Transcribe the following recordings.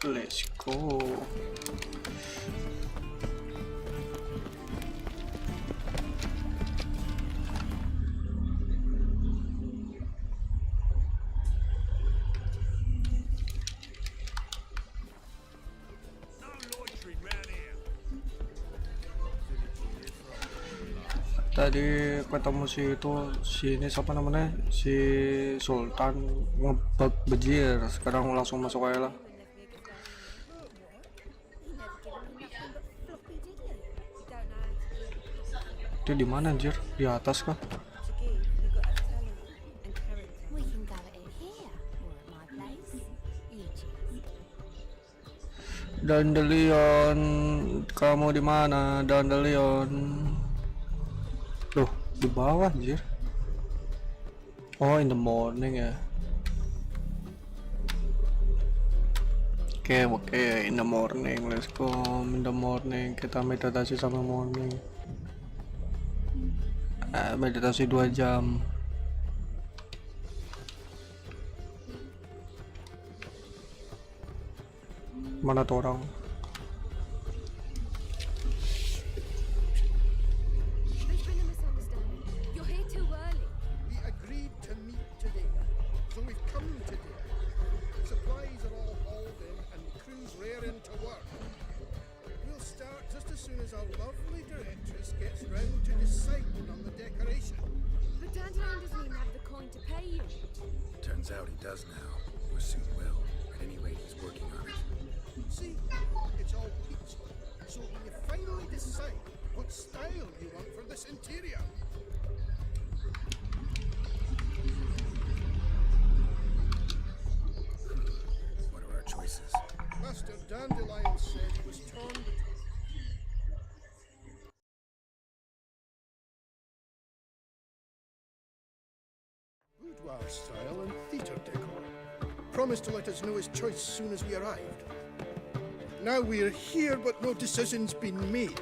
Let's go. Tadi ketemu si ini siapa namanya, si Sultan ngebug bejir. Sekarang langsung masuk aja lah. Itu di mana anjir? Di atas kah? Dandelion, kamu di mana, Dandelion? Loh, di bawah anjir. Oh, in the morning ya. Oke, in the morning, let's go. In the morning, kita meditasi sama morning. Meditasi 2 jam. Mana tuh orang? Turns out he does now, or soon will. At any rate, he's working on it. See, it's all peachy. So when you finally decide what style you want for this interior. What are our choices? Master Dandelion said he was torn between boudoir style and theatre decor. Promised to let us know his choice as soon as we arrived. Now we're here, but no decision's been made.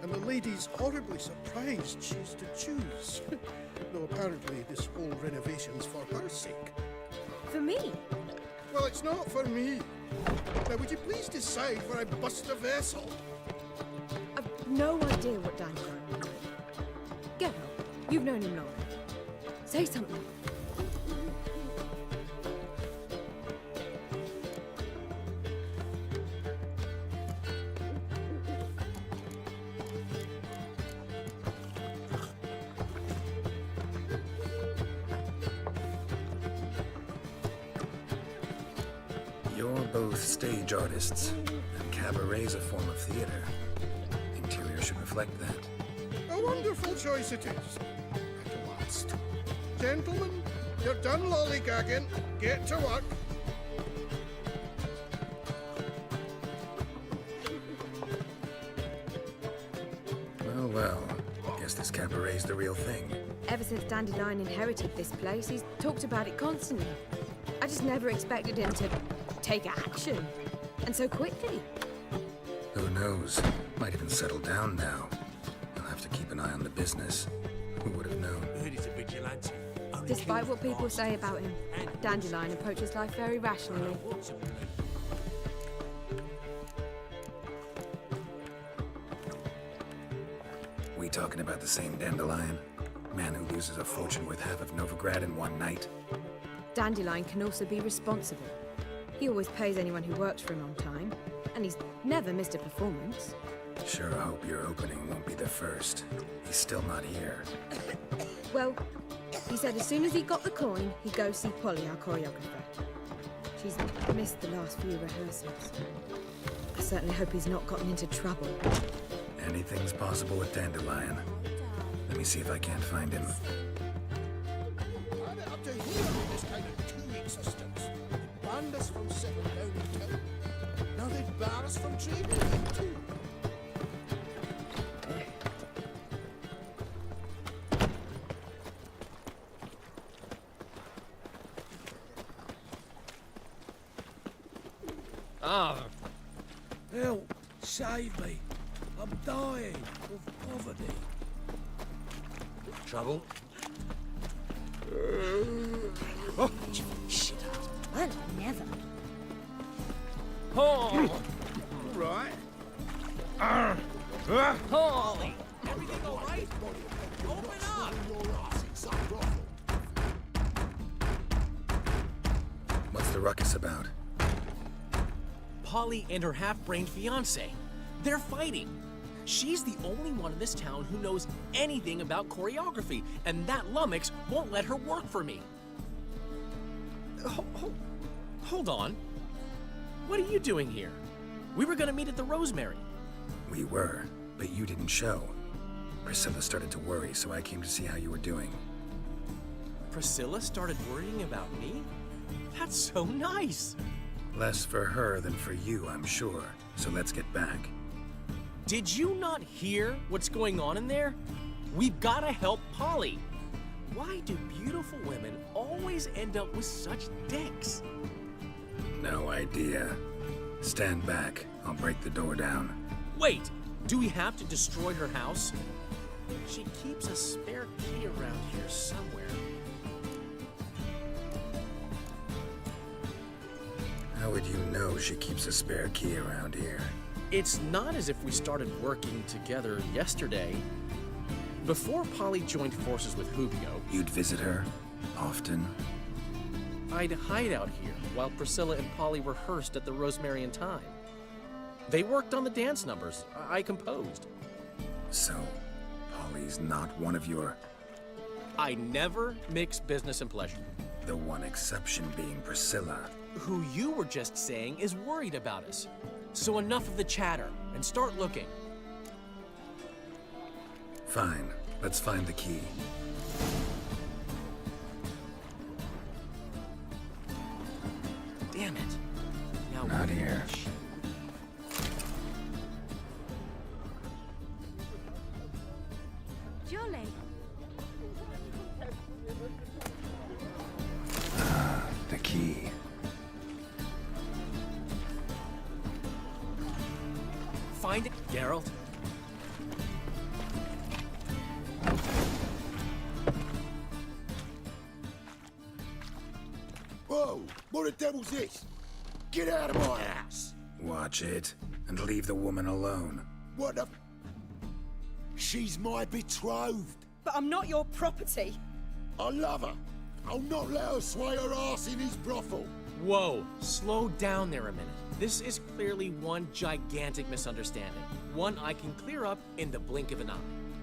And the lady's horribly surprised she's to choose. Though apparently this whole renovation's for her sake. For me? Well, it's not for me. Now, would you please decide where I bust a vessel? I've no idea what Dandelion would like. Geralt, you've known him long. Say something. You're both stage artists, and cabaret's a form of theater. Interior should reflect that. A wonderful choice it is. At last. Gentlemen, you're done lollygagging. Get to work. Well, guess this cabaret's the real thing. Ever since Dandelion inherited this place, he's talked about it constantly. I just never expected him to take action. And so quickly. Who knows? Might even settle down now. I'll have to keep an eye on the business. Who would have known? Heard he's a vigilante. Despite what people say about him, Dandelion approaches life very rationally. We talking about the same Dandelion? Man who loses a fortune worth half of Novigrad in one night? Dandelion can also be responsible. He always pays anyone who works for him on time, and he's never missed a performance. Sure hope your opening won't be the first. He's still not here. Well, he said as soon as he got the coin, he'd go see Polly, our choreographer. She's missed the last few rehearsals. I certainly hope he's not gotten into trouble. Anything's possible with Dandelion. Let me see if I can't find him. Add it up to here with this kind of cuyy existence. They'd banned us from settling down in town. Now they'd bar us from trading here too. Help! Save me! I'm dying of poverty. Trouble? Shit up. Well, never. Oh, Right. Polly! Everything all right? Open up! What's the ruckus about? Polly and her half-brained fiance. They're fighting. She's the only one in this town who knows anything about choreography, and that lummox won't let her work for me. Hold on. What are you doing here? We were gonna meet at the Rosemary. We were, but you didn't show. Priscilla started to worry, so I came to see how you were doing. Priscilla started worrying about me? That's so nice. Less for her than for you, I'm sure. So let's get back. Did you not hear what's going on in there? We've gotta help Polly. Why do beautiful women always end up with such dicks? No idea. Stand back. I'll break the door down. Wait, do we have to destroy her house? She keeps a spare key around here somewhere. How would you know she keeps a spare key around here? It's not as if we started working together yesterday. Before Polly joined forces with Hubio, You'd visit her? Often? I'd hide out here while Priscilla and Polly rehearsed at the Rosemary and Thyme. They worked on the dance numbers I composed. So, Polly's not one of your... I never mix business and pleasure. The one exception being Priscilla. Who you were just saying is worried about us. So enough of the chatter and start looking. Fine. Let's find the key. Damn it. Now Not here. Jolly. The key. Find it, Geralt. Whoa! What the devil's this? Get out of my house! Watch it, and leave the woman alone. What the... She's my betrothed. But I'm not your property. I love her. I'll not let her sway her ass in his brothel. Whoa, slow down there a minute. This is clearly one gigantic misunderstanding. One I can clear up in the blink of an eye.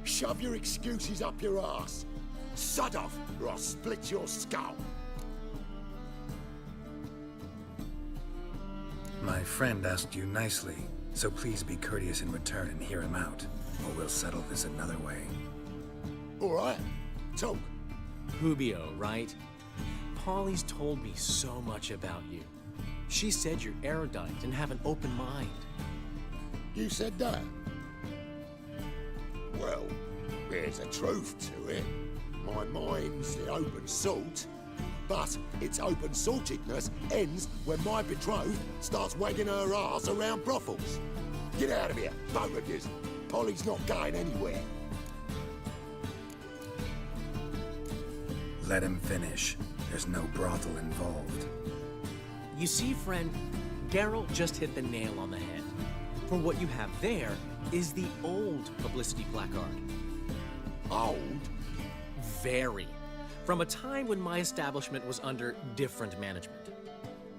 Shove your excuses up your ass. Sod off, or I'll split your skull. My friend asked you nicely, so please be courteous in return and hear him out, or we'll settle this another way. All right, talk. Hubio, right? Polly's told me so much about you. She said you're erudite and have an open mind. You said that? Well, there's a truth to it. My mind's the open salt, but its open saltedness ends when my betrothed starts wagging her ass around brothels. Get out of here, both of yous. Polly's not going anywhere. Let him finish. There's no brothel involved. You see, friend, Geralt just hit the nail on the head. For what you have there is the old publicity placard. Old? Very. From a time when my establishment was under different management.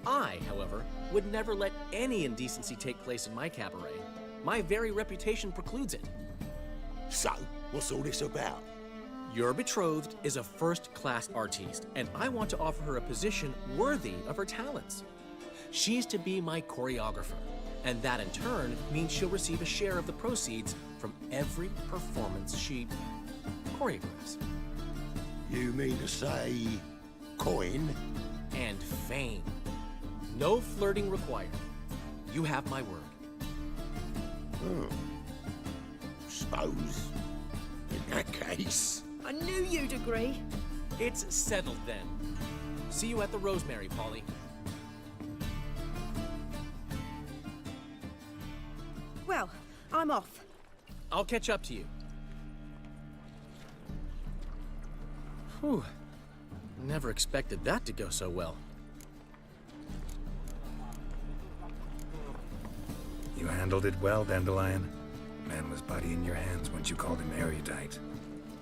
I, however, would never let any indecency take place in my cabaret. My very reputation precludes it. So, what's all this about? Your betrothed is a first-class artiste, and I want to offer her a position worthy of her talents. She's to be my choreographer, and that in turn means she'll receive a share of the proceeds from every performance she choreographs. You mean to say... coin? And fame. No flirting required. You have my word. Suppose. In that case... I knew you'd agree. It's settled then. See you at the Rosemary, Polly. Well, I'm off. I'll catch up to you. Whew. Never expected that to go so well. You handled it well, Dandelion. Man was body in your hands once you called him erudite.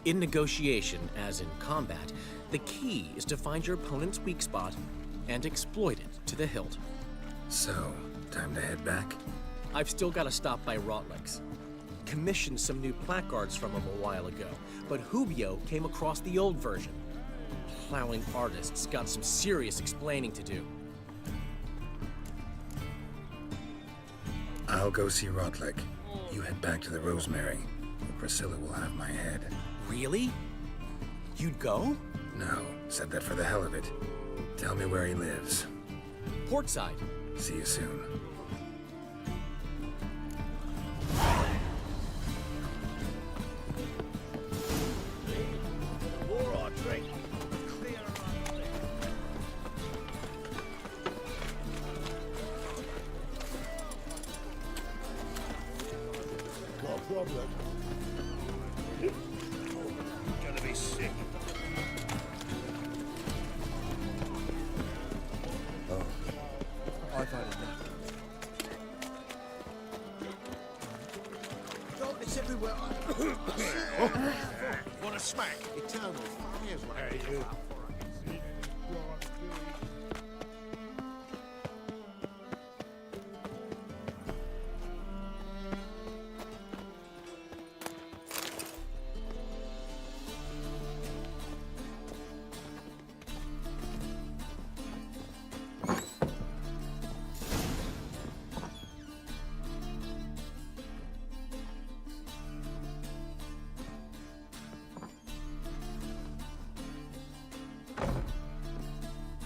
In negotiation, as in combat, the key is to find your opponent's weak spot and exploit it to the hilt. So, time to head back? I've still got to stop by Rotlick's. Commissioned some new placards from him a while ago, but Hubio came across the old version. Plowing artists got some serious explaining to do. I'll go see Rotlick. You head back to the Rosemary, where Priscilla will have my head. Really? You'd go? No, said that for the hell of it. Tell me where he lives. Portside. See you soon. Got a problem? Gonna be sick. I've had enough. Darkness everywhere. Want a smack? Eternal fires, mate. Hey, you.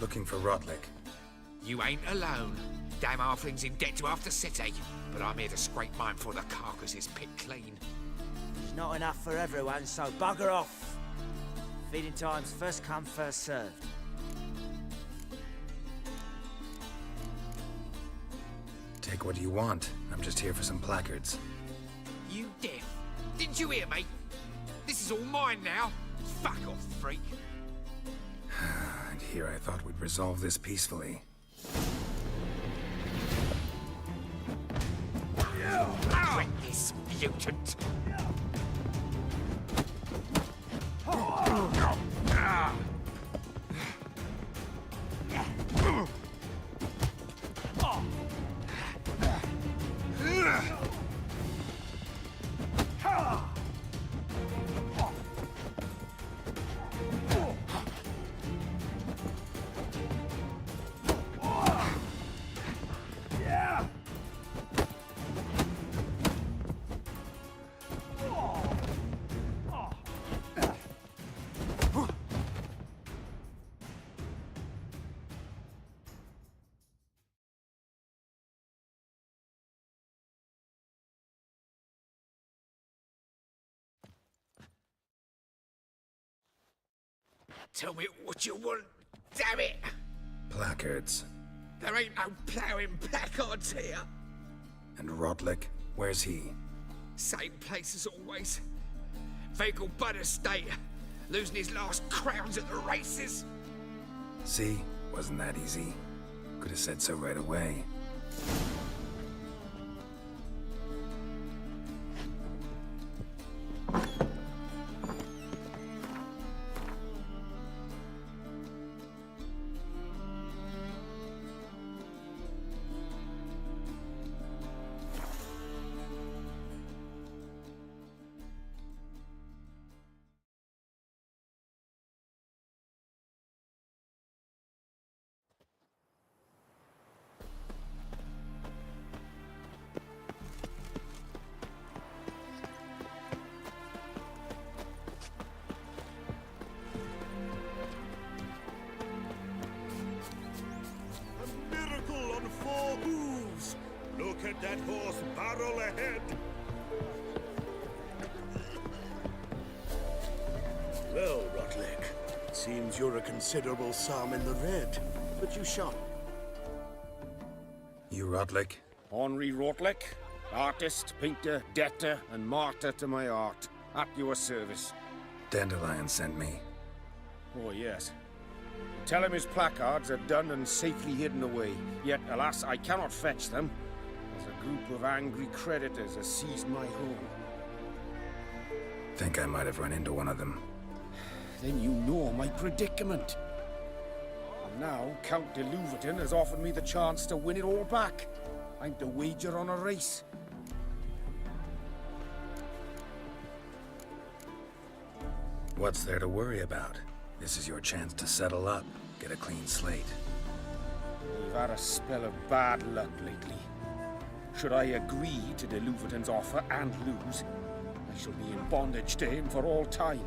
Looking for Rotlick. You ain't alone. Damn halfling's in debt to half the city. But I'm here to scrape mine before the carcass is picked clean. There's not enough for everyone, so bugger off. Feeding time's first come, first served. Take what you want. I'm just here for some placards. You deaf? Didn't you hear me? This is all mine now. Fuck off, freak. And here I thought we'd resolve this peacefully. Quit this, mutant. Tell me what you want, damn it! Placards. There ain't no ploughing placards here. And Rotlick? Where's he? Same place as always. Vegal Bud Estate. Losing his last crowns at the races. See? Wasn't that easy. Could have said so right away. A miracle on four hooves. Look at that horse barrel ahead. Well, Rotlick, it seems you're a considerable sum in the red, but you shan't. You Rotlick? Henri Rotlick, artist, painter, debtor, and martyr to my art. At your service. Dandelion sent me. Oh, yes. Tell him his placards are done and safely hidden away. Yet, alas, I cannot fetch them, as the group of angry creditors has seized my home. Think I might have run into one of them. Then you know my predicament. And now Count de Louverton has offered me the chance to win it all back. I'm to wager on a race. What's there to worry about? This is your chance to settle up, get a clean slate. We've had a spell of bad luck lately. Should I agree to de Louverton's offer and lose, I shall be in bondage to him for all time.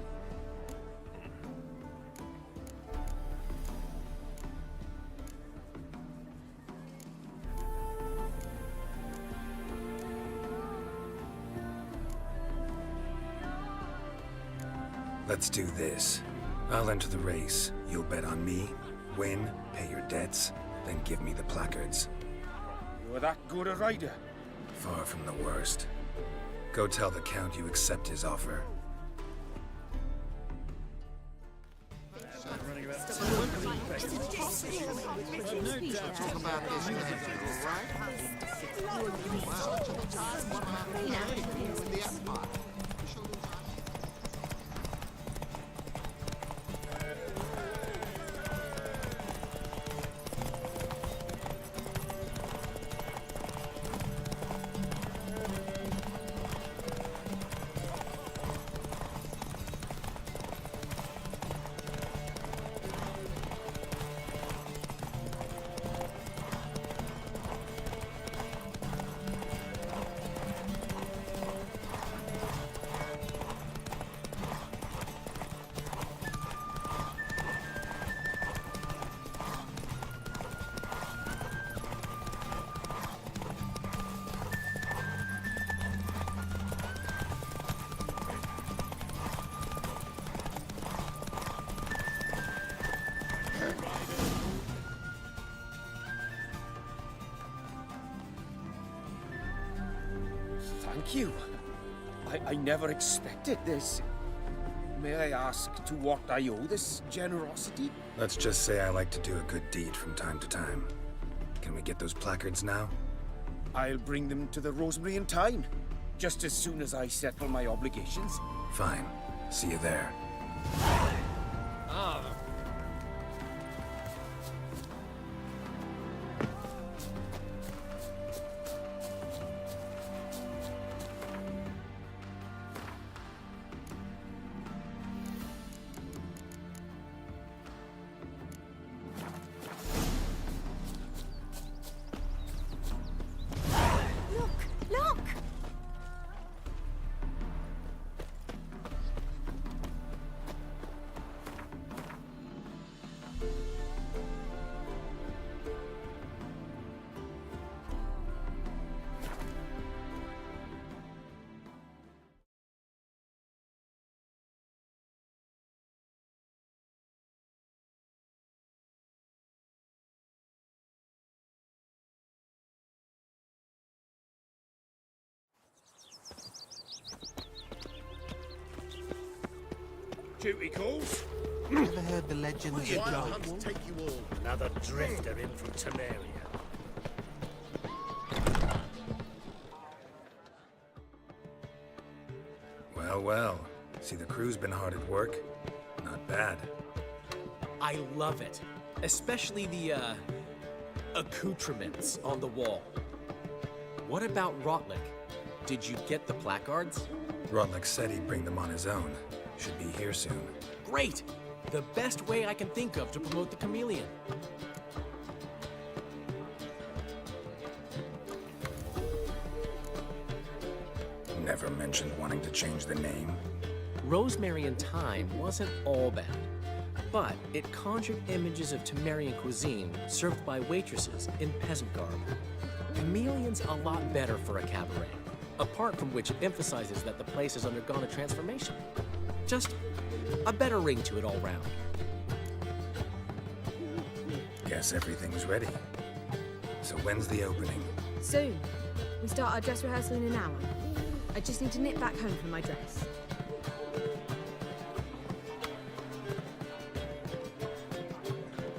Let's do this. I'll enter the race. You'll bet on me, win, pay your debts, then give me the placards. You're that good a rider? Far from the worst. Go tell the Count you accept his offer. Thank you. I never expected this. May I ask to what I owe this generosity? Let's just say I like to do a good deed from time to time. Can we get those placards now? I'll bring them to the Rosemary in time, just as soon as I settle my obligations. Fine. See you there. Look! Duty calls. Ever heard the legends of Geralt? Take you all. Another drifter in from Temeria. Well, well. See, the crew's been hard at work. Not bad. I love it. Especially the, accoutrements on the wall. What about Rotlick? Did you get the placards? Rotlick said he'd bring them on his own. Should be here soon. Great! The best way I can think of to promote the chameleon. Never mentioned wanting to change the name. Rosemary in Time wasn't all bad, but it conjured images of Temerian cuisine served by waitresses in peasant garb. Chameleon's a lot better for a cabaret, apart from which it emphasizes that the place has undergone a transformation. Just a better ring to it all round. Guess everything's ready. So when's the opening? Soon. We start our dress rehearsal in an hour. I just need to nip back home for my dress.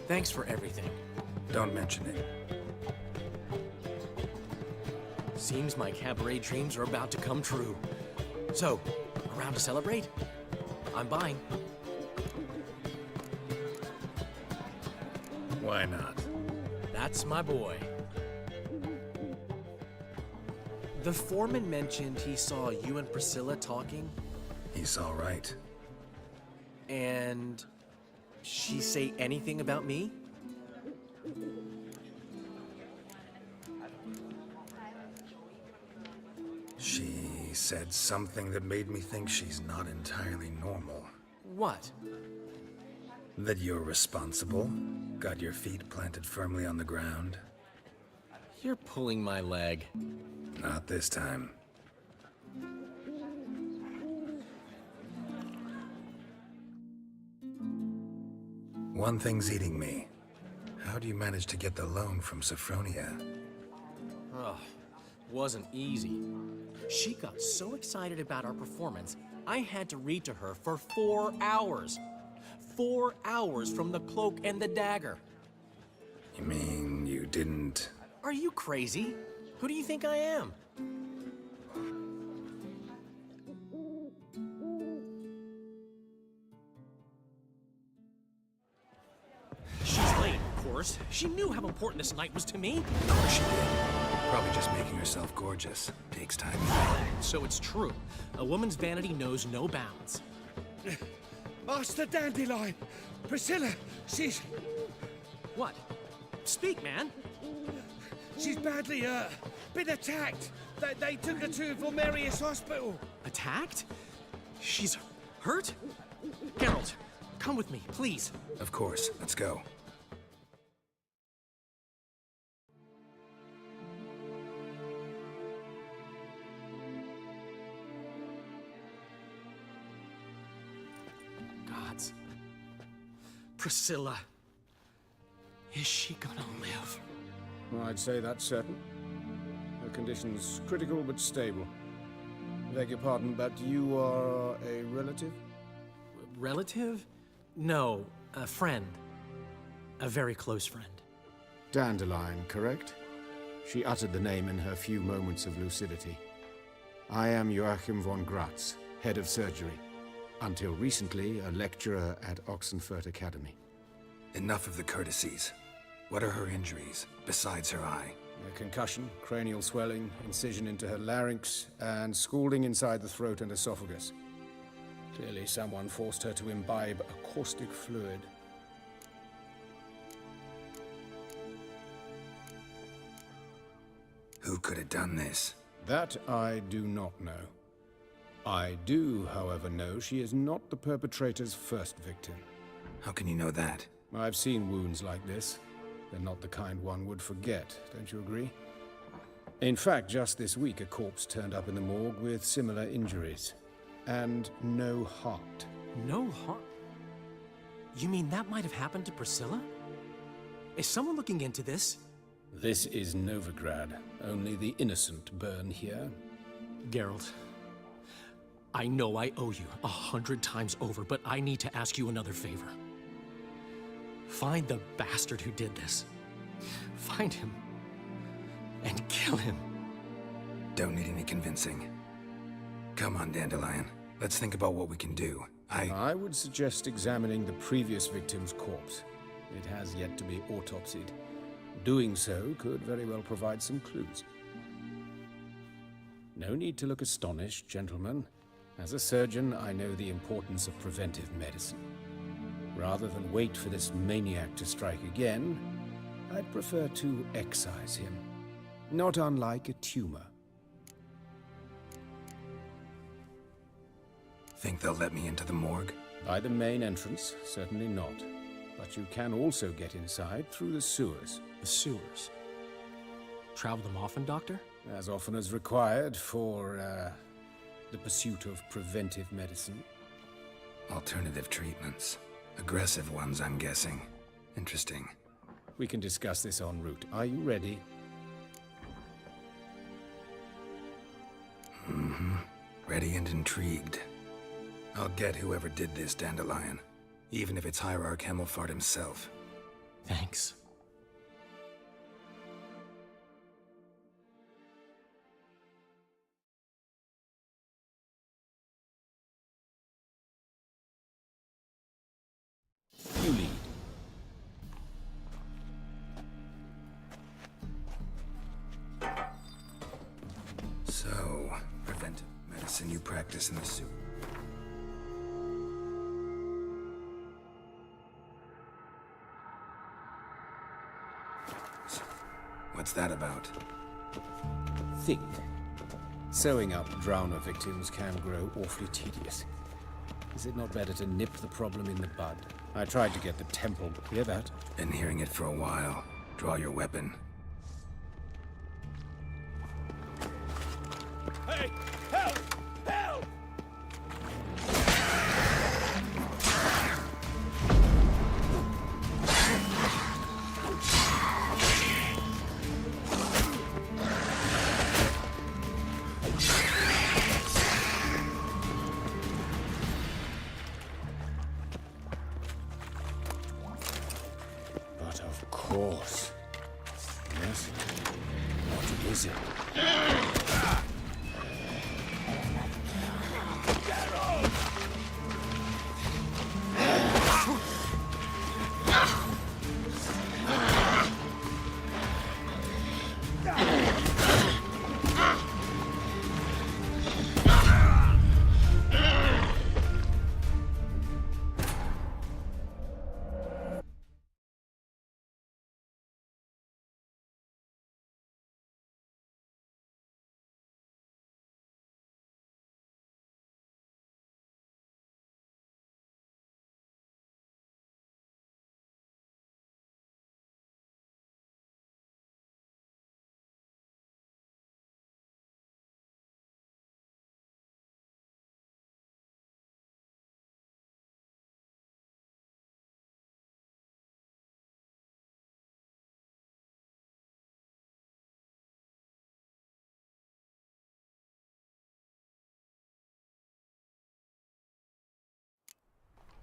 Thanks for everything. Don't mention it. Seems my cabaret dreams are about to come true. So, around to celebrate? I'm buying. Why not? That's my boy. The foreman mentioned he saw you and Priscilla talking, He's all right. and she say anything about me? She said something that made me think she's not entirely normal. What? That you're responsible, got your feet planted firmly on the ground. You're pulling my leg. Not this time. One thing's eating me. How do you manage to get the loan from Sophronia? Ugh, wasn't easy. She got so excited about our performance, I had to read to her for 4 hours. 4 hours from the cloak and the dagger. You mean you didn't... Are you crazy? Who do you think I am? She's late, of course. She knew how important this night was to me. Of course she did. Probably just making herself gorgeous. Takes time. So it's true. A woman's vanity knows no bounds. Master Dandelion! Priscilla, she's... What? Speak, man. she's badly, been attacked. They took her to Vulmerius Hospital. Attacked? She's hurt? Geralt, come with me, please. Of course. Let's go. Gods. Priscilla. Is she gonna live? I'd say that's certain. Her condition's critical but stable. Beg your pardon, but you are a relative? Relative? No, a friend. A very close friend. Dandelion, correct? She uttered the name in her few moments of lucidity. I am Joachim von Gratz, head of surgery. Until recently, a lecturer at Oxenfurt Academy. Enough of the courtesies. What are her injuries, besides her eye? A concussion, cranial swelling, incision into her larynx, and scalding inside the throat and esophagus. Clearly someone forced her to imbibe a caustic fluid. Who could have done this? That I do not know. I do, however, know she is not the perpetrator's first victim. How can you know that? I've seen wounds like this. They're not the kind one would forget, don't you agree? In fact, just this week, a corpse turned up in the morgue with similar injuries. And no heart. No heart? You mean that might have happened to Priscilla? Is someone looking into this? This is Novigrad. Only the innocent burn here. Geralt, I know I owe you 100 times over, but I need to ask you another favor. Find the bastard who did this. Find him. And kill him. Don't need any convincing. Come on, Dandelion. Let's think about what we can do. I would suggest examining the previous victim's corpse. It has yet to be autopsied. Doing so could very well provide some clues. No need to look astonished, gentlemen. As a surgeon, I know the importance of preventive medicine. Rather than wait for this maniac to strike again, I'd prefer to excise him. Not unlike a tumor. Think they'll let me into the morgue? By the main entrance, certainly not. But you can also get inside through the sewers. The sewers? Travel them often, Doctor? As often as required for, the pursuit of preventive medicine. Alternative treatments. Aggressive ones, I'm guessing. Interesting. We can discuss this en route. Are you ready? Mm-hmm. Ready and intrigued. I'll get whoever did this, Dandelion. Even if it's Hierarch Hemmelfart himself. Thanks. medicine you practice in the suit. What's that about? Think. Sewing up drowner victims can grow awfully tedious. Is it not better to nip the problem in the bud? I tried to get the temple. Hear that? Been hearing it for a while. Draw your weapon. Hey! Help! Help! But of course. Yes? What is it?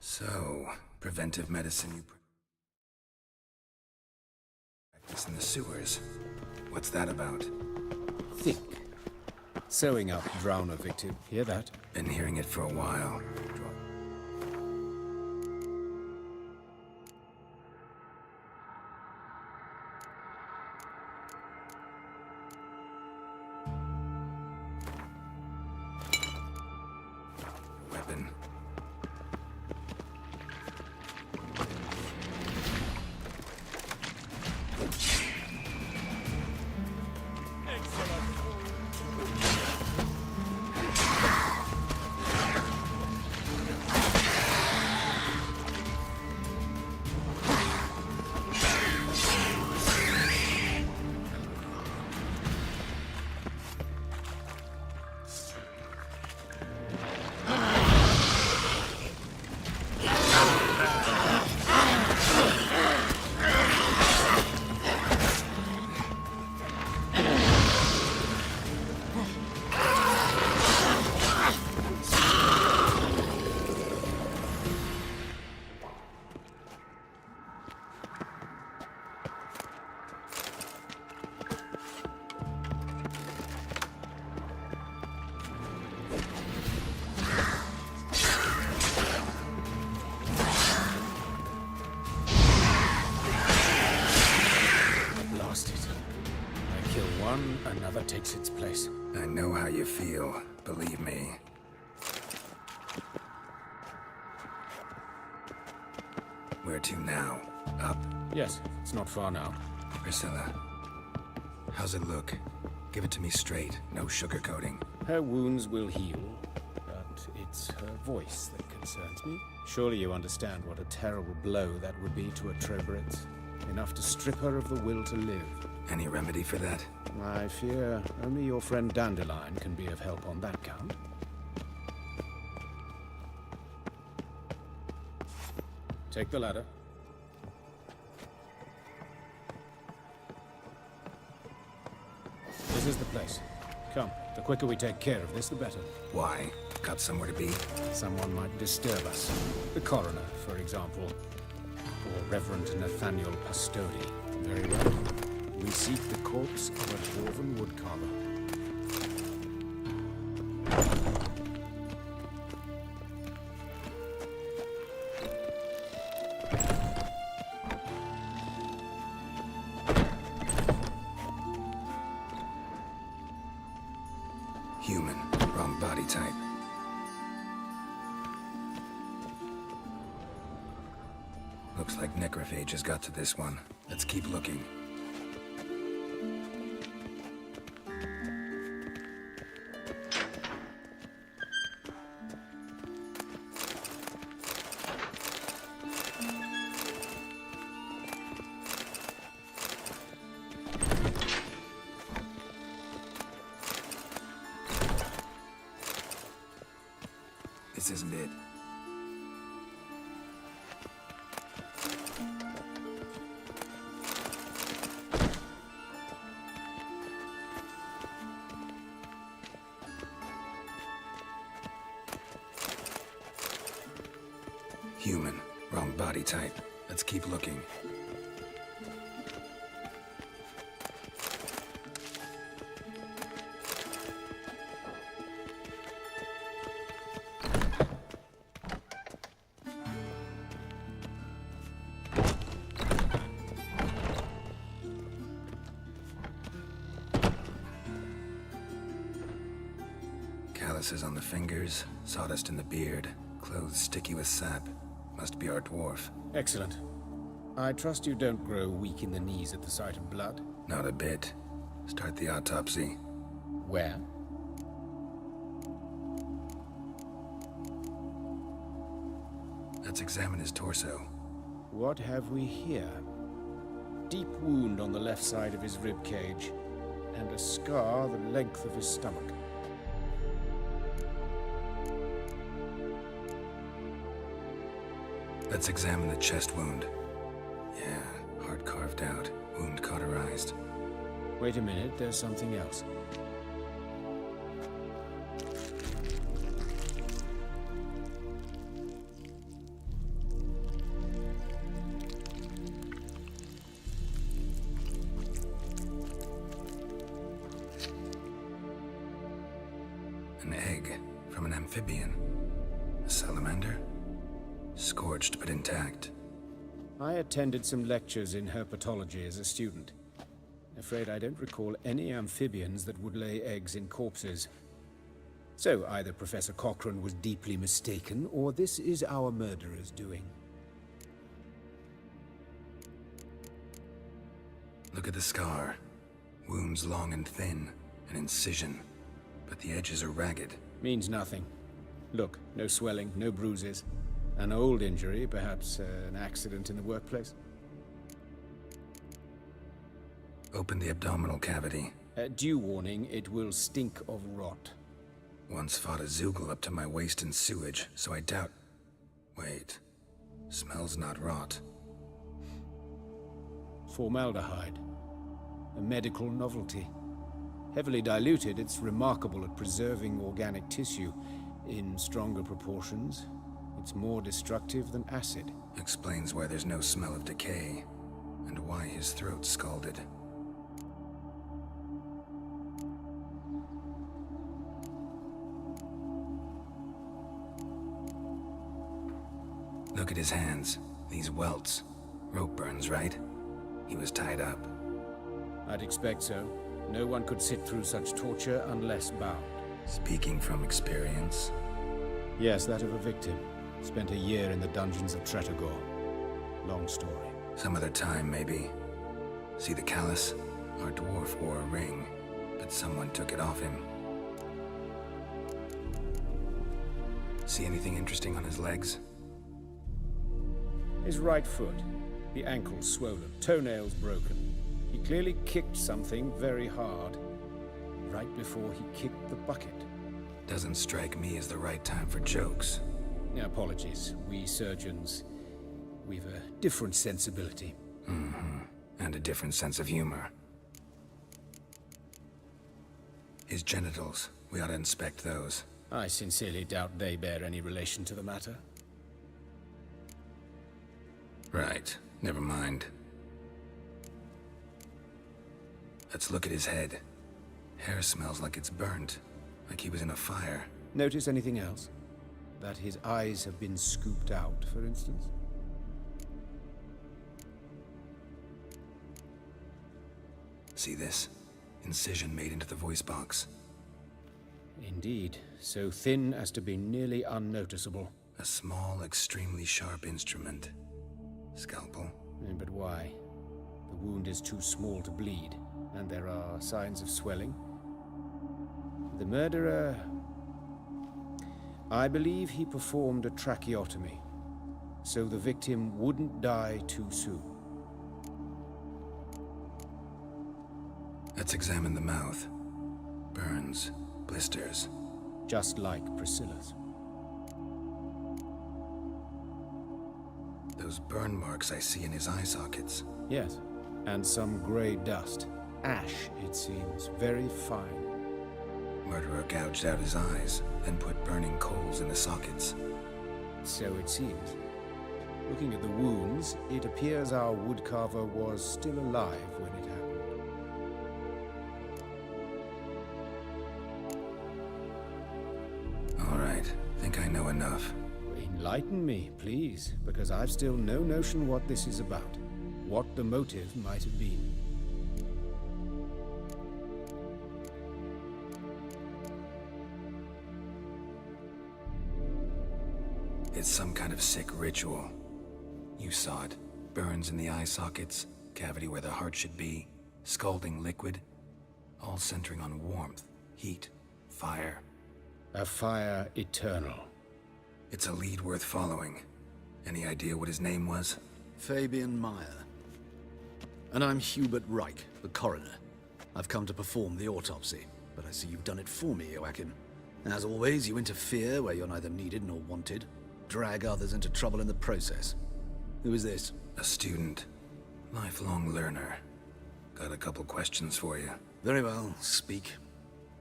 So, preventive medicine you practice in the sewers. What's that about? Think. Sewing up drowner victim. Hear that? Been hearing it for a while. Weapon. Another takes its place. I know how you feel, believe me. Where to now? Up? Yes, it's not far now. Priscilla, how's it look? Give it to me straight, no sugarcoating. Her wounds will heal, but it's her voice that concerns me. Surely you understand what a terrible blow that would be to a Troberet. Enough to strip her of the will to live. Any remedy for that? I fear only your friend Dandelion can be of help on that count. Take the ladder. This is the place. Come, the quicker we take care of this, the better. Why? Got somewhere to be? Someone might disturb us. The coroner, for example. Or Reverend Nathaniel Pastodi. Very well. We seek the corpse of a dwarven woodcarver. Human. Wrong body type. Looks like necrophage has got to this one. Let's keep looking. This isn't it. Human. Wrong body type. Let's keep looking. Calluses on the fingers, sawdust in the beard, clothes sticky with sap. Must be our dwarf. Excellent. I trust you don't grow weak in the knees at the sight of blood. Not a bit. Start the autopsy. Where? Let's examine his torso. What have we here? Deep wound on the left side of his rib cage, and a scar the length of his stomach. Let's examine the chest wound. Yeah, heart carved out, wound cauterized. Wait a minute, there's something else. An egg from an amphibian. A salamander? Scorched but intact. I attended some lectures in herpetology as a student. Afraid I don't recall any amphibians that would lay eggs in corpses. So either Professor Cochrane was deeply mistaken, or this is our murderer's doing. Look at the scar. Wounds long and thin, an incision. But the edges are ragged. Means nothing. Look, no swelling, no bruises. An old injury, perhaps an accident in the workplace. Open the abdominal cavity. Due warning, it will stink of rot. Once fought a Zoogle up to my waist in sewage, so I doubt... Wait. Smells not rot. Formaldehyde. A medical novelty. Heavily diluted, it's remarkable at preserving organic tissue. In stronger proportions, it's more destructive than acid. Explains why there's no smell of decay, and why his throat's scalded. Look at his hands. These welts. Rope burns, right? He was tied up. I'd expect so. No one could sit through such torture unless bound. Speaking from experience? Yes, that of a victim. Spent a year in the dungeons of Tretogor. Long story. Some other time, maybe. See the callus? Our dwarf wore a ring, but someone took it off him. See anything interesting on his legs? His right foot. The ankle swollen, toenails broken. He clearly kicked something very hard, right before he kicked the bucket. Doesn't strike me as the right time for jokes. Apologies. We surgeons, we've a different sensibility. Mm-hmm. And a different sense of humor. His genitals, we ought to inspect those. I sincerely doubt they bear any relation to the matter. Right. Never mind. Let's look at his head. Hair smells like it's burnt, like he was in a fire. Notice anything else? That his eyes have been scooped out, for instance? See this? Incision made into the voice box. Indeed, so thin as to be nearly unnoticeable. A small, extremely sharp instrument. Scalpel? But why? The wound is too small to bleed, and there are signs of swelling. The murderer... I believe he performed a tracheotomy, so the victim wouldn't die too soon. Let's examine the mouth. Burns, blisters. Just like Priscilla's. Those burn marks I see in his eye sockets. Yes, and some grey dust. Ash, it seems. Very fine. Murderer gouged out his eyes, then put burning coals in the sockets. So it seems. Looking at the wounds, it appears our woodcarver was still alive when it happened. All right, think I know enough. Enlighten me, please, because I've still no notion what this is about. What the motive might have been. It's some kind of sick ritual. You saw it. Burns in the eye sockets, cavity where the heart should be, scalding liquid, all centering on warmth, heat, fire. A fire eternal. It's a lead worth following. Any idea what his name was? Fabian Meyer. And I'm Hubert Reich, the coroner. I've come to perform the autopsy, but I see you've done it for me, Joachim. As always, you interfere where you're neither needed nor wanted. Drag others into trouble in the process. Who is this? A student. Lifelong learner. Got a couple questions for you. Very well, speak.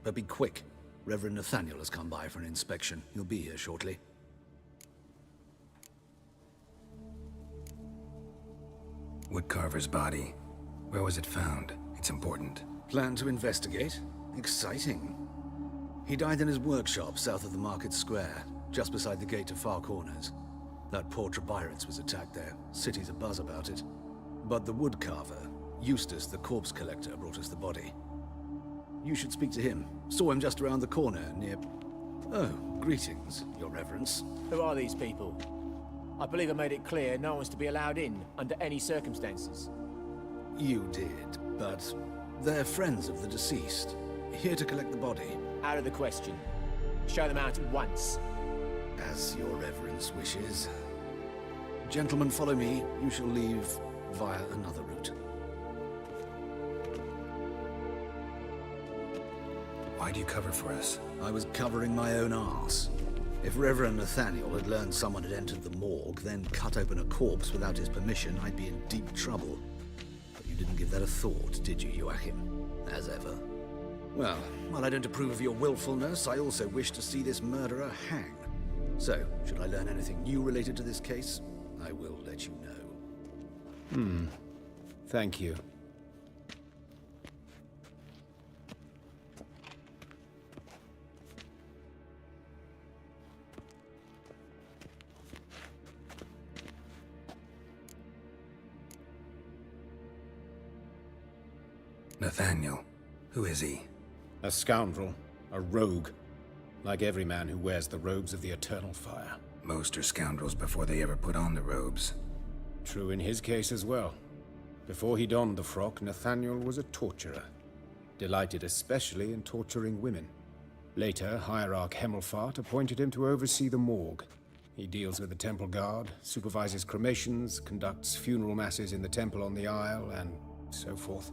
But be quick. Reverend Nathaniel has come by for an inspection. He'll be here shortly. Woodcarver's body. Where was it found? It's important. Plan to investigate? Exciting. He died in his workshop south of the market square, just beside the gate to Far Corners. That poor Trebirets was attacked there. City's abuzz about it. But the woodcarver, Eustace the corpse collector, brought us the body. You should speak to him. Saw him just around the corner near... Oh, greetings, your reverence. Who are these people? I believe I made it clear no one's to be allowed in under any circumstances. You did, but they're friends of the deceased. Here to collect the body. Out of the question. Show them out at once. As your reverence wishes. Gentlemen, follow me. You shall leave via another route. Why do you cover for us? I was covering my own arse. If Reverend Nathaniel had learned someone had entered the morgue, then cut open a corpse without his permission, I'd be in deep trouble. But you didn't give that a thought, did you, Joachim? As ever. Well, while I don't approve of your willfulness, I also wish to see this murderer hang. So, should I learn anything new related to this case, I will let you know. Thank you. Nathaniel. Who is he? A scoundrel. A rogue. Like every man who wears the robes of the eternal fire. Most are scoundrels before they ever put on the robes. True in his case as well. Before he donned the frock, Nathaniel was a torturer. Delighted especially in torturing women. Later, Hierarch Hemmelfart appointed him to oversee the morgue. He deals with the temple guard, supervises cremations, conducts funeral masses in the temple on the Isle, and so forth.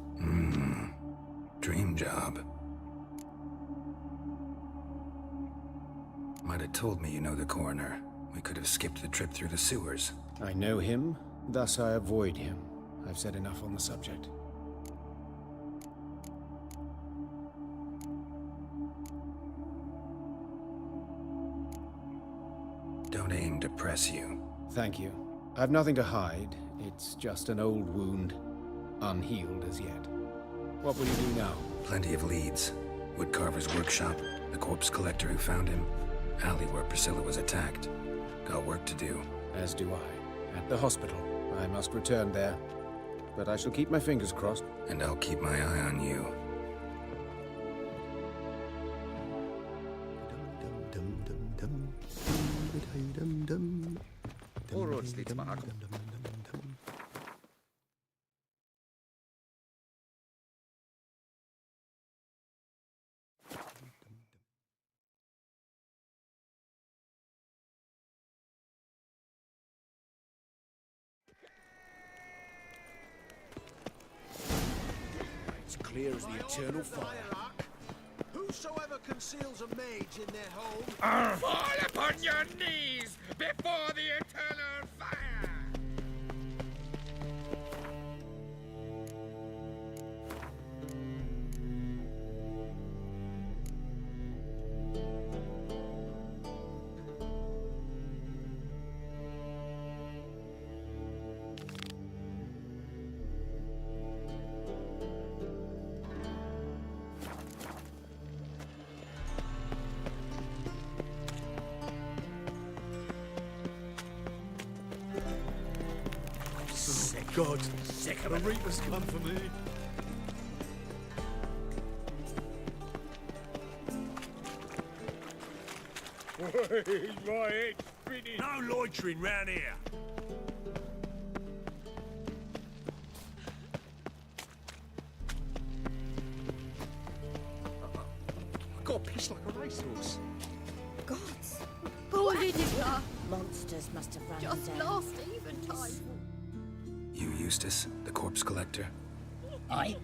Dream job. Might have told me you know the coroner. We could have skipped the trip through the sewers. I know him, thus I avoid him. I've said enough on the subject. Don't aim to press you. Thank you. I've nothing to hide. It's just an old wound, unhealed as yet. What will you do now? Plenty of leads. Woodcarver's workshop, the corpse collector who found him, alley where Priscilla was attacked. Got work to do. As do I. At the hospital. I must return there. But I shall keep my fingers crossed. And I'll keep my eye on you. All roads lead to Mahak. clear as the eternal fire. Whosoever conceals a mage in their home... Fall upon your knees before the eternal fire! God, the Reaper's come for me. My head's spinning. No loitering round here. I got pissed like a racehorse. Gods. Poor Lydia. Monsters must have run Just down. last eventide. You Eustace, the corpse collector? Aye?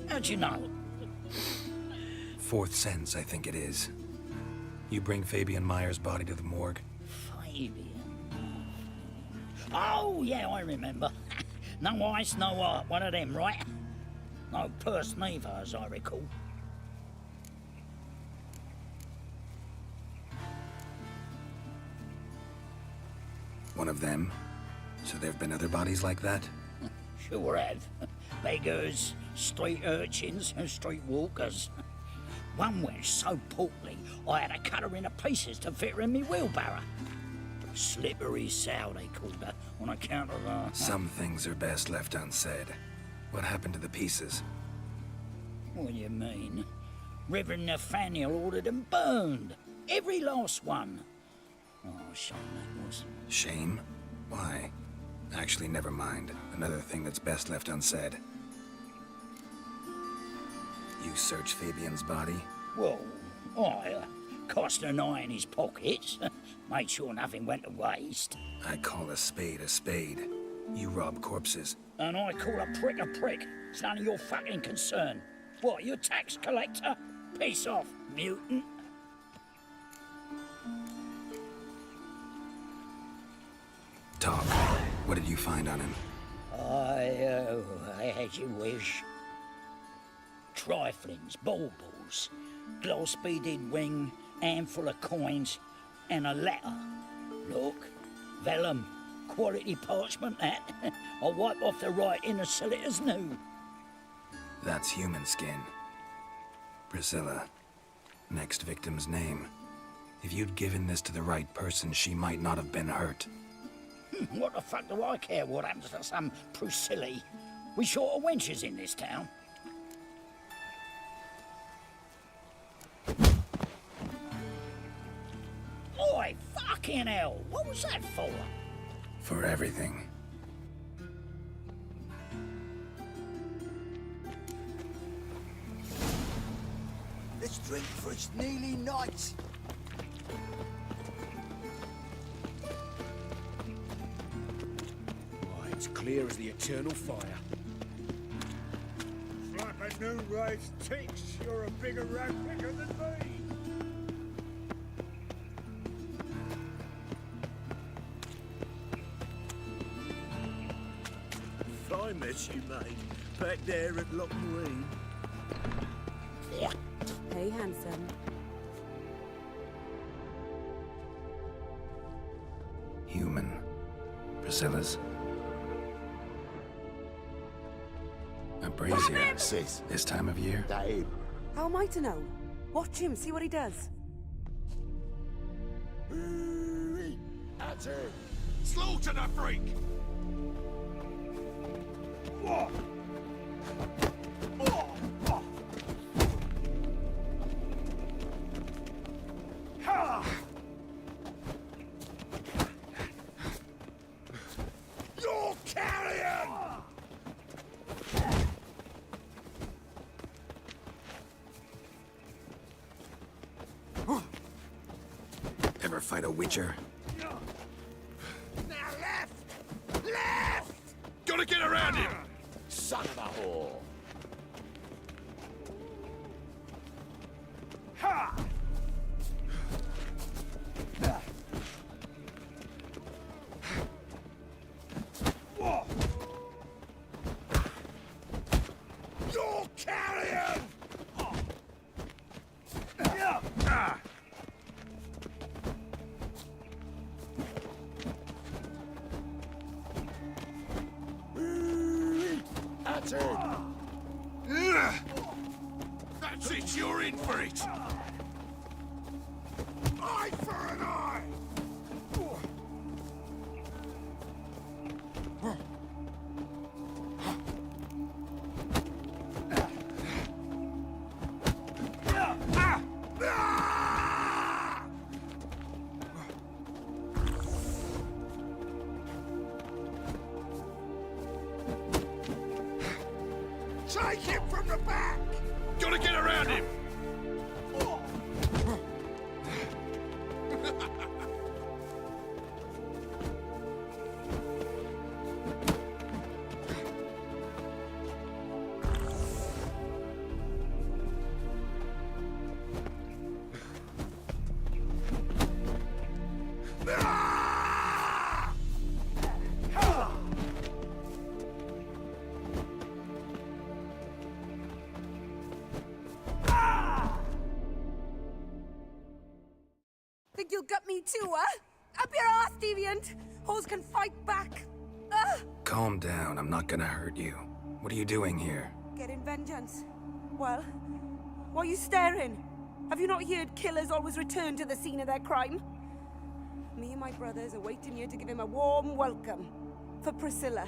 How'd you know? Fourth sense, I think it is. You bring Fabian Meyer's body to the morgue? Fabian. Oh, yeah, I remember. No ice, no art, one of them, right? No purse neither, as I recall. One of them? So there have been other bodies like that? Sure have. Beggars, street urchins, and street walkers. One went so portly, I had to cut her into pieces to fit her in me wheelbarrow. Slippery sow, they called her, on account of Some things are best left unsaid. What happened to the pieces? What do you mean? Reverend Nathaniel ordered them burned. Every last one. Oh, shame that was. Shame? Why? Actually, never mind. Another thing that's best left unsaid. You searched Fabian's body? Well, I cast an eye in his pockets. Made sure nothing went to waste. I call a spade a spade. You rob corpses. And I call a prick a prick. It's none of your fucking concern. What, you a tax collector? Piss off, mutant. Talk. What did you find on him? As you wish. Triflings, baubles, gloss-beaded ring, handful of coins, and a letter. Look, vellum, quality parchment that. I'll wipe off the writing and sell it as new. That's human skin. Priscilla. Next victim's name. If you'd given this to the right person, she might not have been hurt. What the fuck do I care what happens to some Priscilla? We short of wenches in this town. Oi, fucking hell! What was that for? For everything. Let's drink for it's nearly night. It's clear as the eternal fire. It's like a new race ticks. You're a bigger rat picker than me. Fine mess you made. Back there at Loch Marine. Hey, handsome. Human. Priscilla's. A brazier. Sis. This time of year? That him? How am I to know? Watch him, see what he does. That's it. Slaughter the freak! You're carrion! Ever fight a witcher? Now left! Left! Gotta get around him! Son of a whore. That's it. That's it, you're in for it! Eye for an eye! Take him from the back! Gotta get around him! Think you'll gut me too, huh? Up your ass, deviant! Hoes can fight back! Calm down, I'm not gonna hurt you. What are you doing here? Getting vengeance. Well, why are you staring? Have you not heard killers always return to the scene of their crime? Me and my brothers are waiting here to give him a warm welcome. For Priscilla.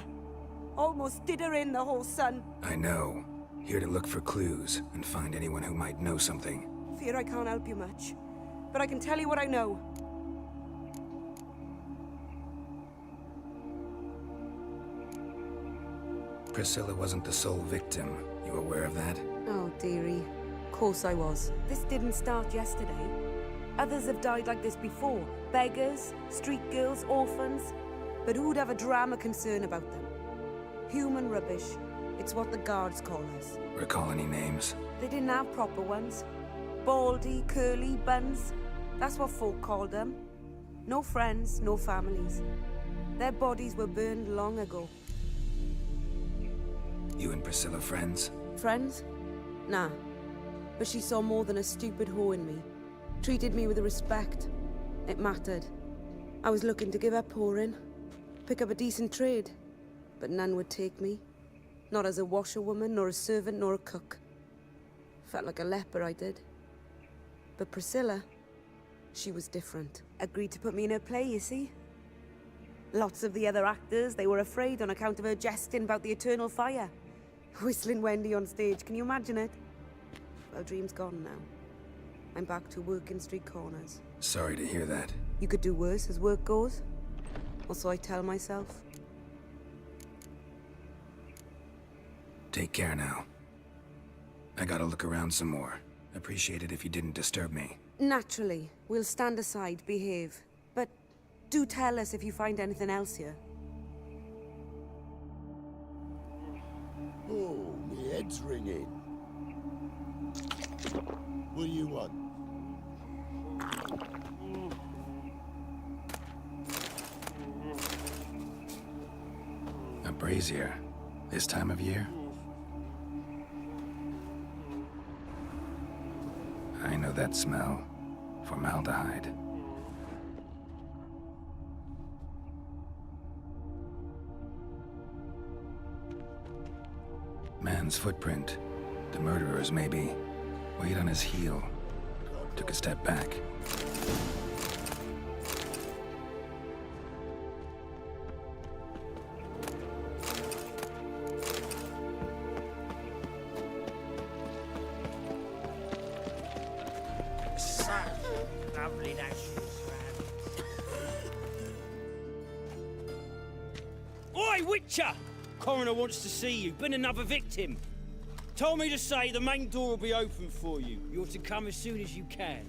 Almost did her in, the whole son. I know. Here to look for clues and find anyone who might know something. Fear I can't help you much. But I can tell you what I know. Priscilla wasn't the sole victim. You aware of that? Oh, dearie. Of course I was. This didn't start yesterday. Others have died like this before. Beggars, street girls, orphans. But who'd have a drama concern about them? Human rubbish. It's what the guards call us. Recall any names? They didn't have proper ones. Baldy, curly, buns. That's what folk called them. No friends, no families. Their bodies were burned long ago. You and Priscilla friends? Friends? Nah. But she saw more than a stupid hoe in me. Treated me with respect. It mattered. I was looking to give up whoring. Pick up a decent trade. But none would take me. Not as a washerwoman, nor a servant, nor a cook. Felt like a leper, I did. But Priscilla, she was different. Agreed to put me in her play, you see? Lots of the other actors, they were afraid on account of her jesting about the eternal fire. Whistling Wendy on stage, can you imagine it? Well, dream's gone now. I'm back to working street corners. Sorry to hear that. You could do worse as work goes. Or so I tell myself. Take care now. I gotta look around some more. Appreciate it if you didn't disturb me. Naturally, we'll stand aside, behave. But do tell us if you find anything else here. Oh, my head's ringing. What do you want? A brazier. This time of year? I know that smell. Formaldehyde. Man's footprint. The murderer's maybe. Weight on his heel. Took a step back. Lovely natural Oi, Witcher! Coroner wants to see you. Been another victim. Told me to say the main door will be open for you. You're to come as soon as you can.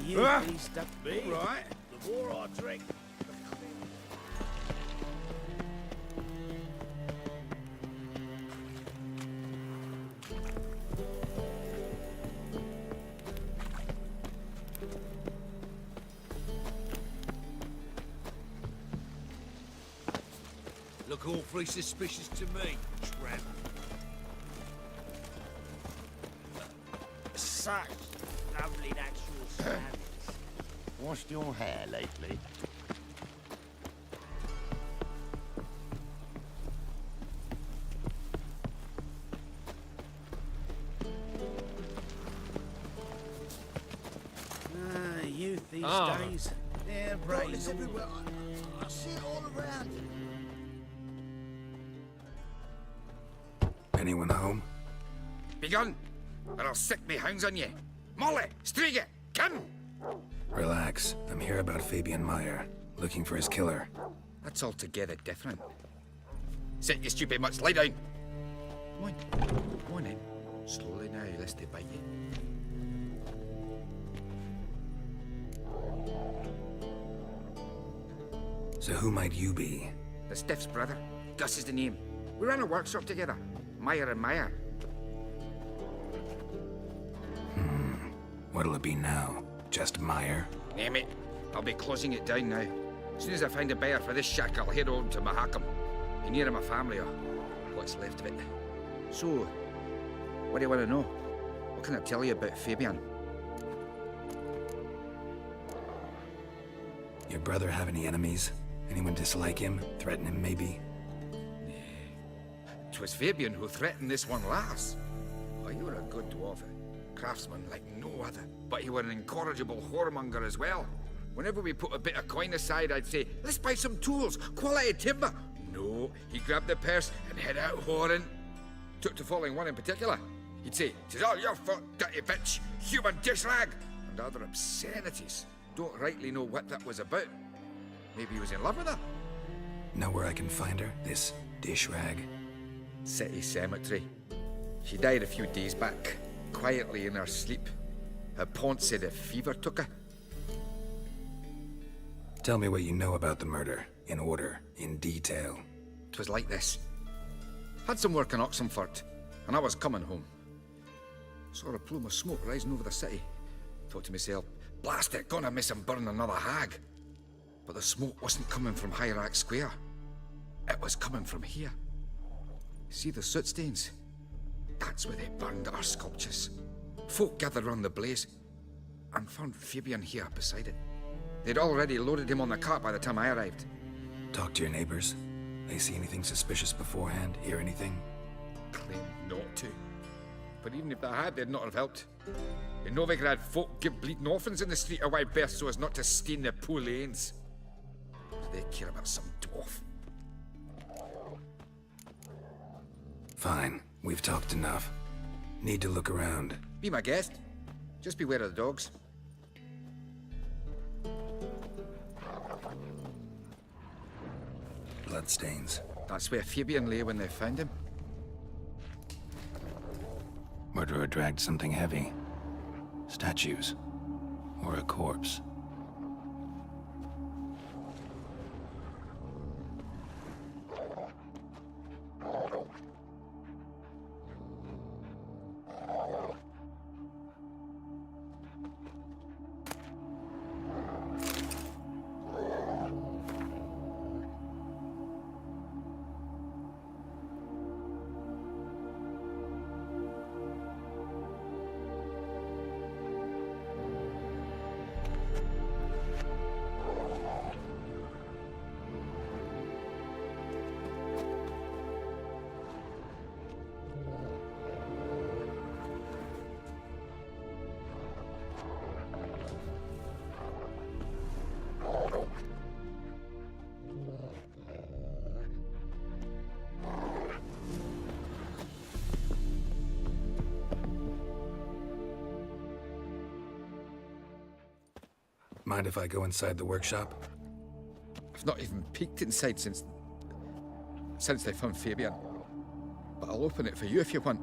You beast up me. Right. The more I drink, Look awfully suspicious to me, tramp. such lovely natural standards. Washed your hair lately? Youth these Ah. days. They're Bullets brazen. everywhere. I see it all around. Anyone home? Begone, or I'll sick me hounds on you. Molly, Striga, come! Relax. I'm here about Fabian Meyer, looking for his killer. That's altogether different. Sit, you stupid mutts, lie down. Come on, come on in. Slowly now, lest they bite you. So who might you be? The Stiff's brother. Gus is the name. We ran a workshop together. Meyer and Meyer. What'll it be now? Just Meyer? Name it. I'll be closing it down now. As soon as I find a buyer for this shack, I'll head on to Mahakam. Be near my family, or what's left of it. So, what do you want to know? What can I tell you about Fabian? Your brother have any enemies? Anyone dislike him? Threaten him, maybe? 'Twas Fabian who threatened this one last. Oh, you were a good dwarf. Craftsman like no other. But he were an incorrigible whoremonger as well. Whenever we put a bit of coin aside, I'd say, let's buy some tools, quality timber. No, he grabbed the purse and head out whoring. Took to following one in particular. He'd say, "'Tis all your fault, dirty bitch, human dish rag," and other obscenities. Don't rightly know what that was about. Maybe he was in love with her. Know where I can find her? This dish rag? City cemetery. She died a few days back, quietly in her sleep. Her pont said a fever took her. Tell me what you know about the murder, in order, in detail. 'Twas like this. Had some work in Oxenfurt, and I was coming home. Saw a plume of smoke rising over the city. Thought to myself, blast it, gonna miss and burn another hag. But the smoke wasn't coming from Hierarch Square. It was coming from here. See the soot stains? That's where they burned our sculptures. Folk gathered round the blaze and found Fabian here beside it. They'd already loaded him on the cart by the time I arrived. Talk to your neighbors. They see anything suspicious beforehand? Hear anything? Claimed not to. But even if they had, they'd not have helped. In Novigrad, folk give bleeding orphans in the street a wide berth so as not to stain their poor lanes. Do they care about some dwarf? Fine. We've talked enough. Need to look around. Be my guest. Just beware of the dogs. Bloodstains. That's where Fabian lay when they found him. Murderer dragged something heavy. Statues. Or a corpse. Mind if I go inside the workshop? I've not even peeked inside since they found Fabian. But I'll open it for you if you want.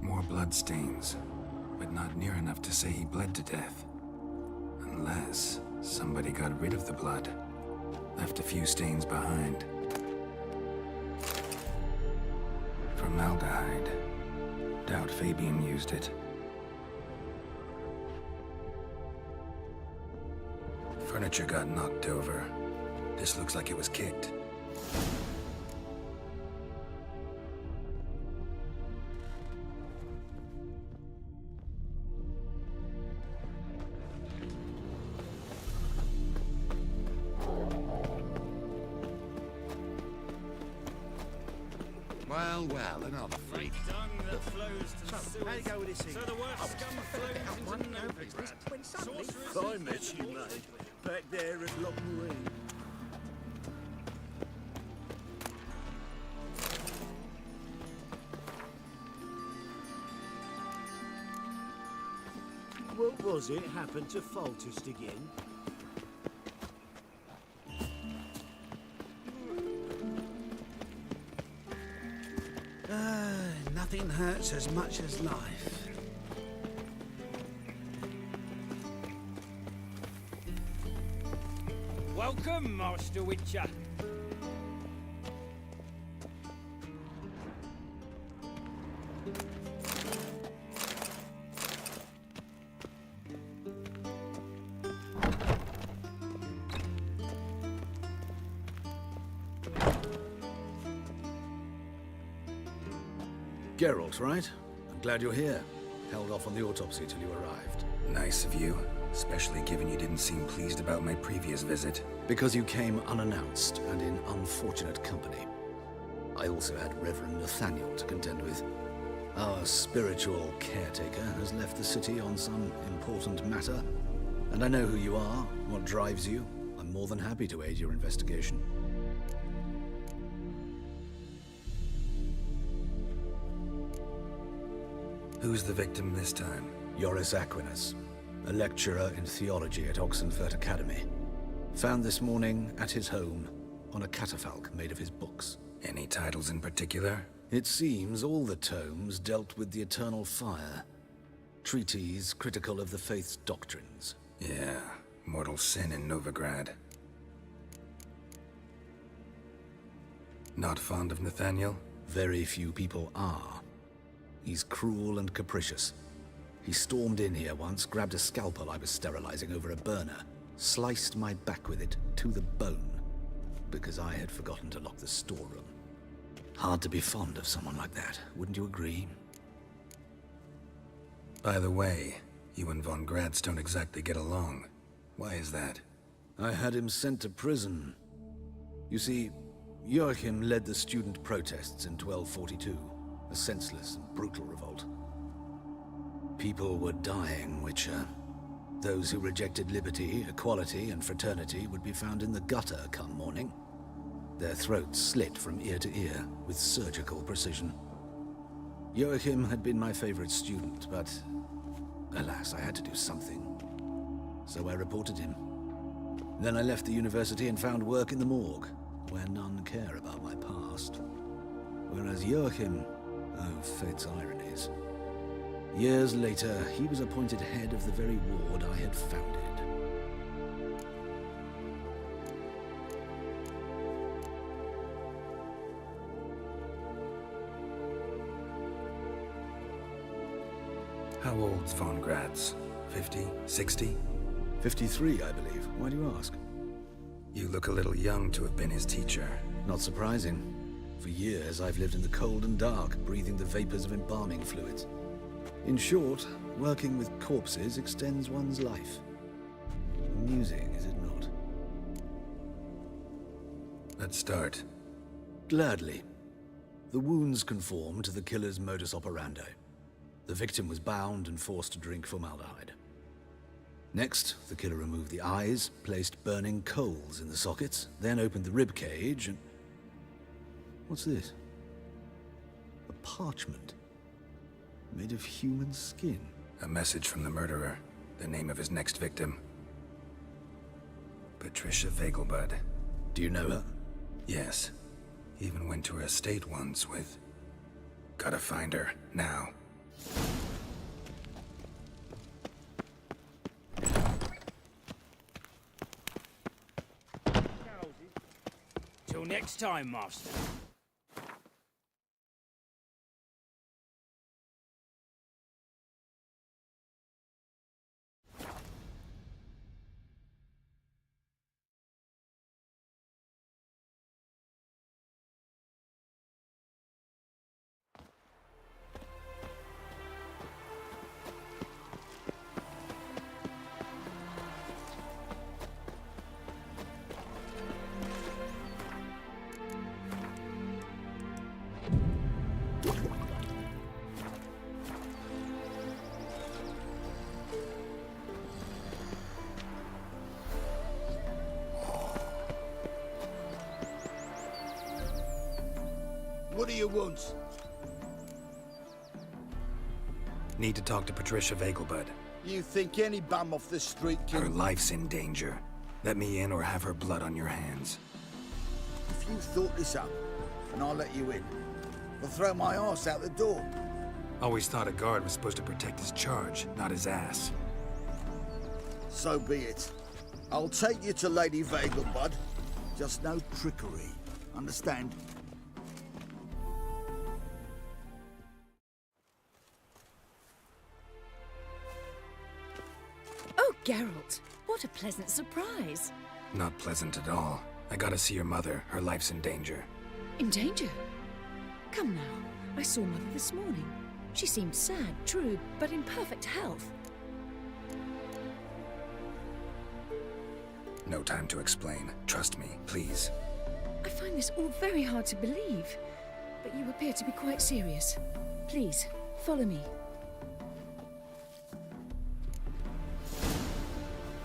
More bloodstains, but not near enough to say he bled to death. Unless somebody got rid of the blood. Left a few stains behind. Formaldehyde. Doubt Fabian used it. Furniture got knocked over. This looks like it was kicked. Well, another freak. Dung that flows to the So, how you go with this thing? So the worst scum flows into Novigrad. When suddenly, Sorcerers I met you, mate, back there at Loch Marine. What was it happened to Foltest again? Nothing hurts as much as life. Welcome, Master Witcher. Geralt, right? I'm glad you're here. Held off on the autopsy till you arrived. Nice of you, especially given you didn't seem pleased about my previous visit. Because you came unannounced and in unfortunate company. I also had Reverend Nathaniel to contend with. Our spiritual caretaker has left the city on some important matter, and I know who you are, what drives you. I'm more than happy to aid your investigation. Who's the victim this time? Joris Aquinas, a lecturer in theology at Oxenfurt Academy. Found this morning at his home on a catafalque made of his books. Any titles in particular? It seems all the tomes dealt with the eternal fire. Treatises critical of the faith's doctrines. Yeah, mortal sin in Novigrad. Not fond of Nathaniel? Very few people are. He's cruel and capricious. He stormed in here once, grabbed a scalpel I was sterilizing over a burner, sliced my back with it to the bone, because I had forgotten to lock the storeroom. Hard to be fond of someone like that, wouldn't you agree? By the way, you and von Gratz don't exactly get along. Why is that? I had him sent to prison. You see, Joachim led the student protests in 1242. A senseless and brutal revolt. People were dying, Witcher. Those who rejected liberty, equality, and fraternity would be found in the gutter come morning. Their throats slit from ear to ear with surgical precision. Joachim had been my favorite student, but alas, I had to do something. So I reported him. Then I left the university and found work in the morgue, where none care about my past. Whereas Joachim... oh, fate's ironies. Years later, he was appointed head of the very ward I had founded. How old's von Gratz? 50? 60? 53, I believe. Why do you ask? You look a little young to have been his teacher. Not surprising. For years, I've lived in the cold and dark, breathing the vapors of embalming fluids. In short, working with corpses extends one's life. Amusing, is it not? Let's start. Gladly. The wounds conform to the killer's modus operandi. The victim was bound and forced to drink formaldehyde. Next, the killer removed the eyes, placed burning coals in the sockets, then opened the rib cage and... What's this? A parchment. Made of human skin. A message from the murderer. The name of his next victim. Patricia Vegelbud. Do you know her? Yes. Even went to her estate once with... Gotta find her, now. Till next time, Master. What do you want? Need to talk to Patricia Vegelbud. You think any bum off the street can... Her life's in danger. Let me in or have her blood on your hands. If you thought this up, and I'll let you in, I'll throw my arse out the door. Always thought a guard was supposed to protect his charge, not his ass. So be it. I'll take you to Lady Vegelbud. Just no trickery. Understand? Oh, Geralt, what a pleasant surprise. Not pleasant at all. I gotta see your mother. Her life's in danger. In danger? Come now, I saw Mother this morning. She seemed sad, true, but in perfect health. No time to explain. Trust me, please. I find this all very hard to believe, but you appear to be quite serious. Please, follow me.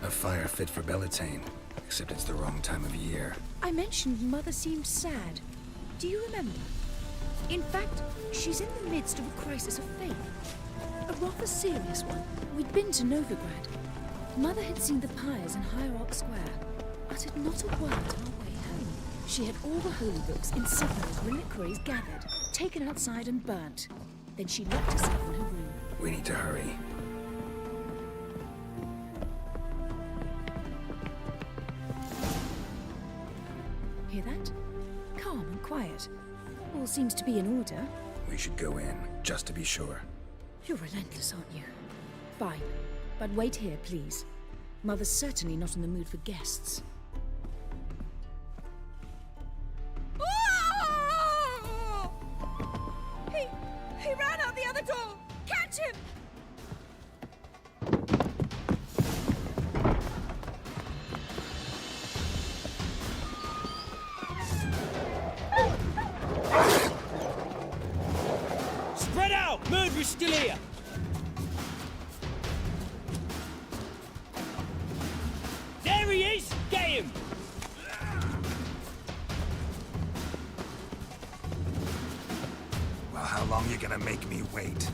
A fire fit for Bellatane, except it's the wrong time of year. I mentioned Mother seemed sad. Do you remember? In fact, she's in the midst of a crisis of faith. A rather serious one. We'd been to Novigrad. Mother had seen the pyres in Hierarch Square, uttered not a word on our way home. She had all the holy books in several reliquaries gathered, taken outside and burnt. Then she locked herself in her room. We need to hurry. Hear that? Calm and quiet. All seems to be in order. We should go in, just to be sure. You're relentless, aren't you? Fine. But wait here, please. Mother's certainly not in the mood for guests. He ran out the other door! Catch him! Spread out! Murderer's still here! There he is! Get him! Well, how long you gonna make me wait?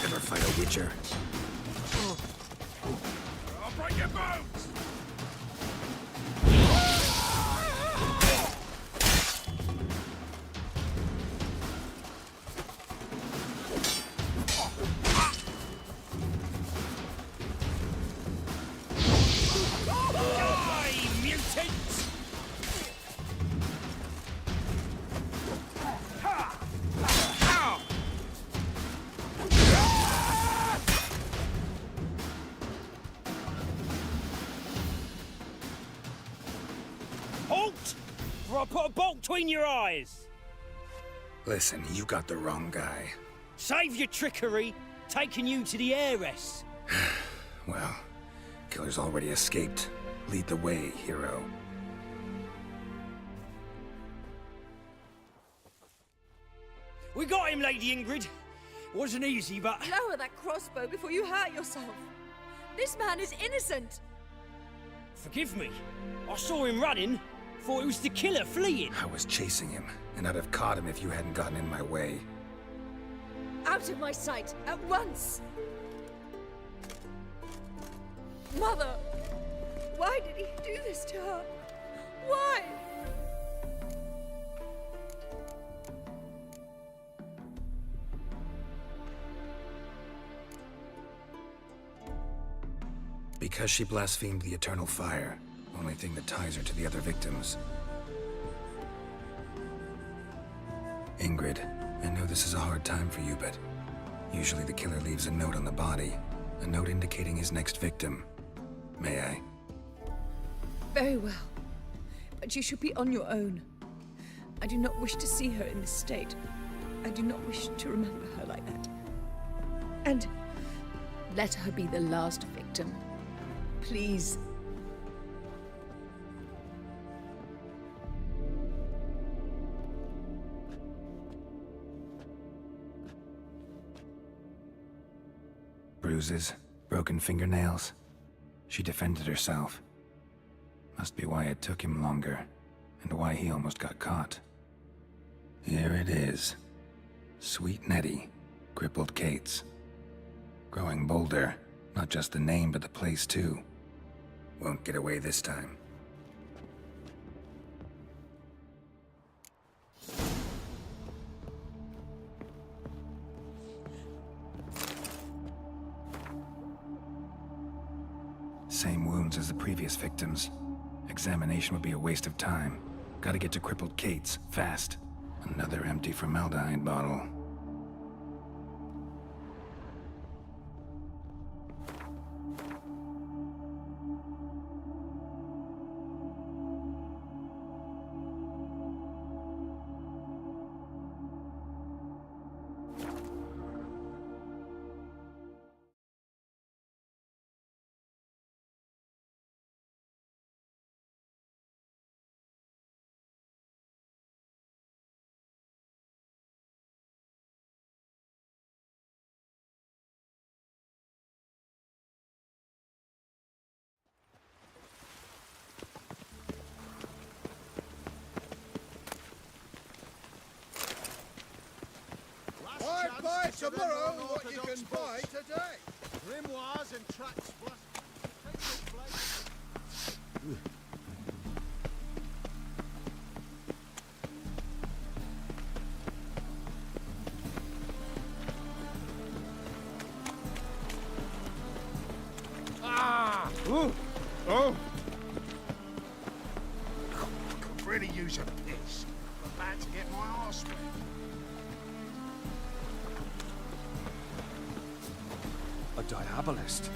Ever fight a Witcher? I'll break your bones! Die, mutants! Halt! Or I'll put a bolt between your eyes! Listen, you got the wrong guy. Save your trickery, taking you to the heiress. Well, killer's already escaped. Lead the way, hero. We got him, Lady Ingrid. Wasn't easy, but... Lower that crossbow before you hurt yourself. This man is innocent. Forgive me. I saw him running. Thought it was the killer fleeing. I was chasing him, and I'd have caught him if you hadn't gotten in my way. Out of my sight, at once! Mother! Why did he do this to her? Why? Because she blasphemed the eternal fire. Only thing that ties her to the other victims. Ingrid, I know this is a hard time for you, but usually the killer leaves a note on the body. A note indicating his next victim. May I? Very well. But you should be on your own. I do not wish to see her in this state. I do not wish to remember her like that. And Let her be the last victim. Please. Bruises, broken fingernails. She defended herself. Must be why it took him longer, and why he almost got caught. Here it is. Sweet Nettie, crippled Kate's. Growing bolder, not just the name but the place too. Won't get away this time. Same wounds as the previous victims. Examination would be a waste of time. Gotta get to crippled Kate's, fast. Another empty formaldehyde bottle. Buy tomorrow what you can buy today. Grimoires and tracts. Ah! Ooh. Oh! Could really use a piss. I'm about to get my arse wet. A diabolist.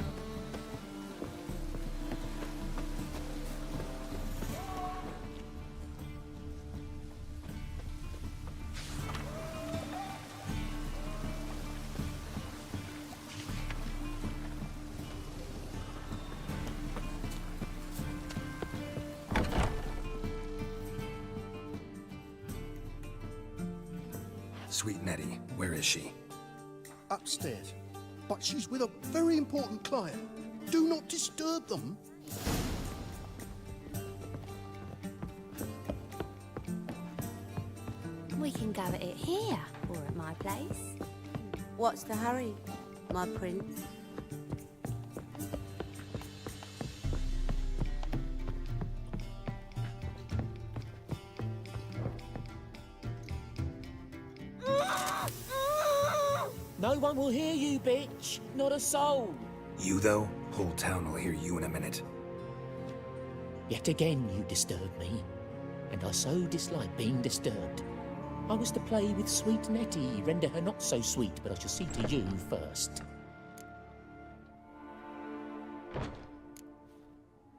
Sweet Nettie, where is she? Upstairs. But she's with a very important client. Do not disturb them. We can go at it here, or at my place. What's the hurry, my prince? No one will hear you, bitch. Not a soul. You, though? Whole town will hear you in a minute. Yet again you disturb me, and I so dislike being disturbed. I was to play with sweet Nettie, render her not so sweet, but I shall see to you first.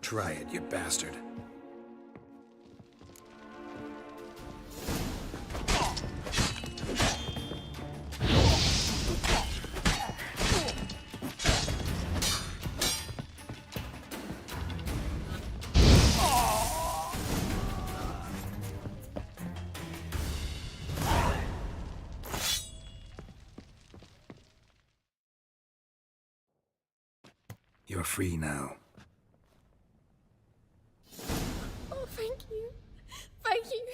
Try it, you bastard. You're free now. Oh, thank you. Thank you.